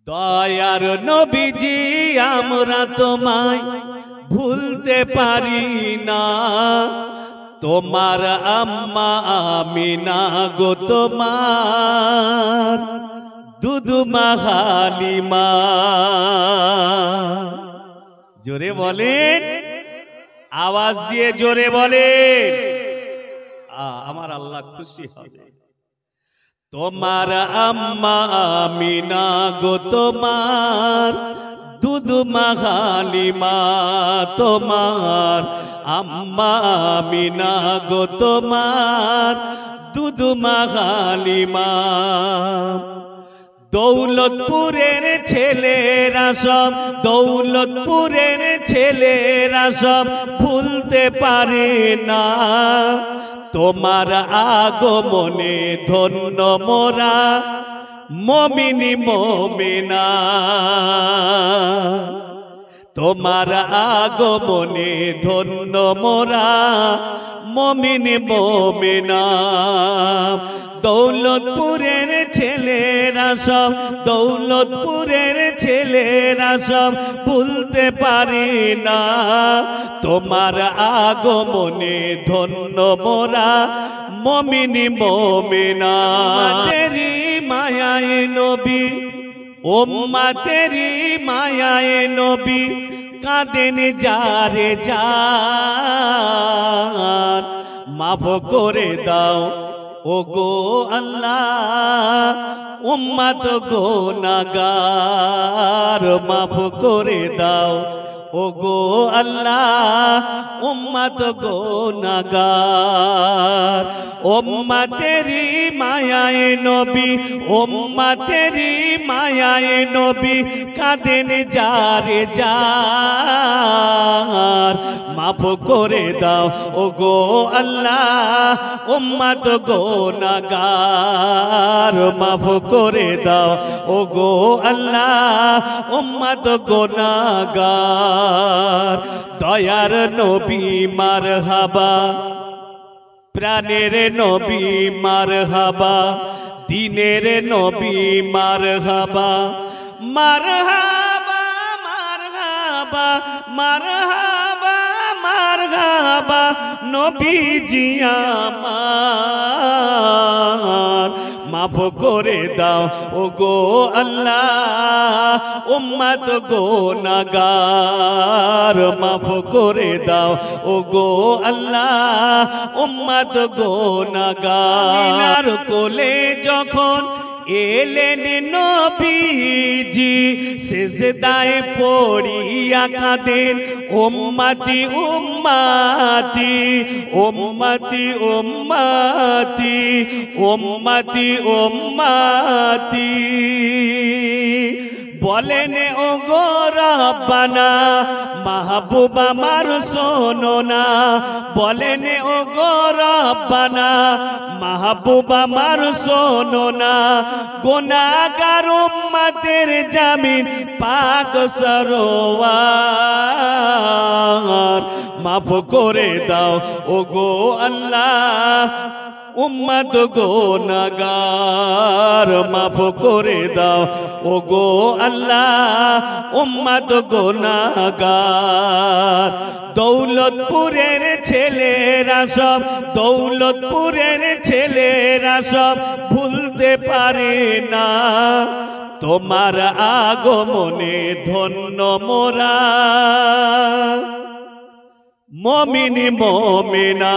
দয়ার নবীজি আমরা তোমায় ভুলতে পারি না। তোমার আম্মা আমিনা গো তোমার দুধমা হালিমা। জোরে বলেন, আওয়াজ দিয়ে জোরে বলেন, আমার আল্লাহ খুশি হবে। তোমার আম্মা আমিনা গো তোমার দুধমা হালিমা। তোমার আম্মা আমিনা গো তোমার দুধমা হালিমা। দৌলতপুরের ছেলেরা সব, দৌলতপুরের ছেলেরা সব ভুলতে পারে না। তোমার আগমনে ধন্য মোরা মুমিনি মুমিনা। তোমার আগমনে ধন্য মোরা মুমিনি মুমিনা। দৌলতপুরের ছেলেরা সব, দৌলতপুরের ছেলেরা সব ভুলতে পারে না। তোমার আগমনে ধন্য মোরা মুমিনি মুমিনা। তেরি মায়ায় নবী, উম্মতেরি মায়ায় নবী কাঁদেন যারে যার। মাফ করে দাও ও গো আল্লাহ উম্মত গুনাহগার। মাফ করে দাও ও গো আল্লাহ উম্মত গুনাহগার। উম্মতেরি মায়ায় নবী, উম্মতেরি মায়ায় নবী কাঁদেন যারে যার। মাফ করে দাও ও গো আল্লাহ উম্মত গুনাহগার। মাফ করে দাও ও গো আল্লাহ উম্মত গুনাহগার। দয়ার নবী মারহাবা, প্রাণের নবী মারহাবা, দিনের নবী মারহাবা। মারহাবা মারহাবা মারহাবা মারহাবা নবীজি আমার। মাফ করে দাও ও গো আল্লাহ উম্মত গুনাহগার। মাফ করে দাও ও গো আল্লাহ উম্মত গুনাহগার। কোলে যখন এলেন নবীজি সিজদায় পড়িয়া কাঁদেন উম্মতি উম্মতি উম্মতি উম্মতি উম্মতি উম্মতি। বলেন ও গো রব্বানা মাহবুব আমার শোনো না। বলেন ও গো রব্বানা মাহবুব আমার শোনো না। গুনাহগার উম্মতের জামিন পাক সরোয়ার। মাফ করে দাও ও গো আল্লাহ উম্মত গুনাহগার। মাফ করে দাও ও গো আল্লাহ উম্মত গুনাহগার। দৌলতপুরের ছেলেরা সব, দৌলতপুরের ছেলেরা সব ভুলতে পারে না। তোমার আগমনে ধন্য মোরা মুমিনি মুমিনা।